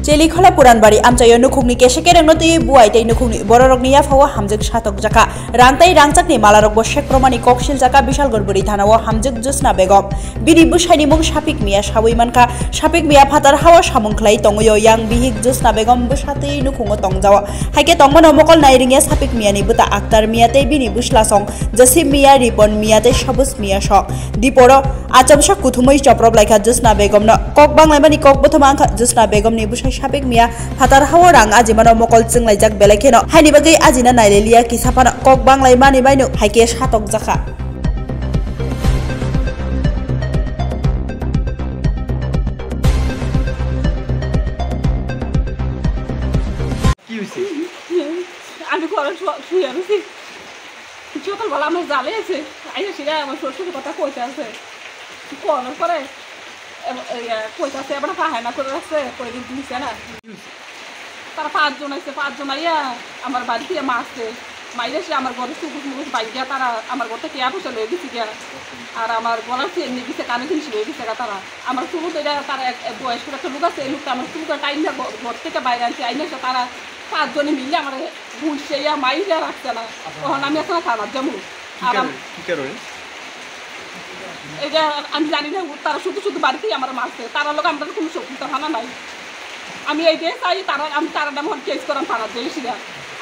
Celikhola Puranbari amchayo nukhungni kesekereng noti buai tei nukhungni bororokni yafawa hamjuk satok jaka rangtai rangchakni malarok bo shek promani koksil jaka bishal gorburi thanao hamjuk jusna begom bini busaini mung sapik miya sabui manka sapik miya phatar hawa samungkhlai tongoyo yang bihik jusna begom busatei nukhungo tongjawa haike tongmano mokol nairinge sapik miya ni buta aktar miya tei bini buslasong jasim miya ripon miya tei sabus miya sok diporo achamsa kuthumai choprok laika jusna begom no kok banglaimani kok bothoma angkha jusna begom ni busai sapik miya phatar hawa rang ajimano mokol chinglaijak belekeno haini bagai ajina nailelia kisapano kok banglaimani baino haike satok jaka আমি ঘরে শুয়ে আছি সকালবেলা আমার জালে আছে আইসা সেটা আমার শ্বশুর কথা কইতে আছে করার পরে কইতে আছে এবার পাহানা করে রাখছে কই দিন দিচ্ছে না তারা 5 জন আছে 5 জন আইয়া আমার বাড়ি থেকে মারছে মাইরে সে আমার ঘরে সুকুস মুকুস বাইক গিয়া তারা আমার ঘর থেকে পয়সা লয়ে গেছে গিয়া আর আমার গলার চেন নিয়ে গেছে কানে জিনিস লয়ে গেছে তারা আমার চুল এটা তারা এক বয়স্ক একটা লোক আছে এই লোকটা আমার চুলটা টাইম না ঘর থেকে বাইরে আনছে আইনে তারা 5 জনে মিলে আমার ঘুষে মাইরে রাখছে না তখন আমি এখন খাবার যেমন আর এটা আমি জানি না তারা শুধু শুধু বাড়িতেই আমার মারছে তারা লোক আমাদের কোনো শত্রুতা থানা নাই আমি এইটাই চাই তারা আমি তারা নাম কেস করাম থানা দিয়েছিল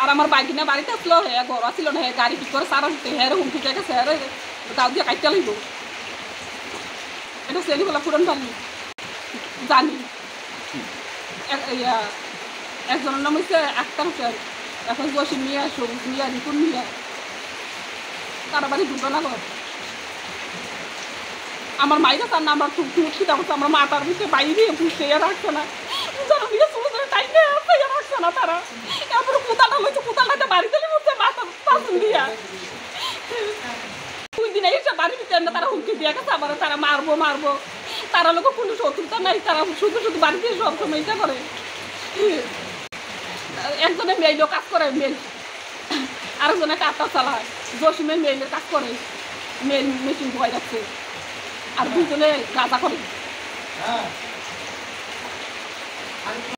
আর আমার বাইকিনা বাড়িতে আসলো হ্যাঁ ঘর আসছিল না হ্যাঁ গাড়ি ঠিক করে সারা হ্যাঁ হুমকি গেছে হ্যাঁ গাও দিয়ে কাটতে লাগব এটা চেলিখোলা পুরানবাড়ি জানি একজনের নাম হচ্ছে আক্তার হোসেন এখন জসিম মিয়া সবুজ মিয়া রিপুন মিয়া তারা বাড়ি দুর্গানগর আমার মাইরা তার নাম আমার খিদা করছে আমার মাতার ভিতরে বাইরে বুঝতে রাখছে না যারা মিয়া সমুদ্রের টাইমে রাখছে না তারা তারপরে কোথাটা হয়েছে কোথাটা বাড়িতে উঠছে মাথা পাশন দিয়া 2 দিন এসে বাড়ির ভিতরে তারা হুমকি দিয়ে গেছে আবার তারা মারবো তারা লোক কোনো শত্রুতা নাই তারা শুধু শুধু বাড়িতে সব সময় এটা করে একজনে মেইলও কাজ করে মেল আরেকজনে কাঠটা চালায় জসিমে মেইলের কাজ করে মেল মেশিন ধোয়াই রাখছে আর দুজনে গাঁজা করে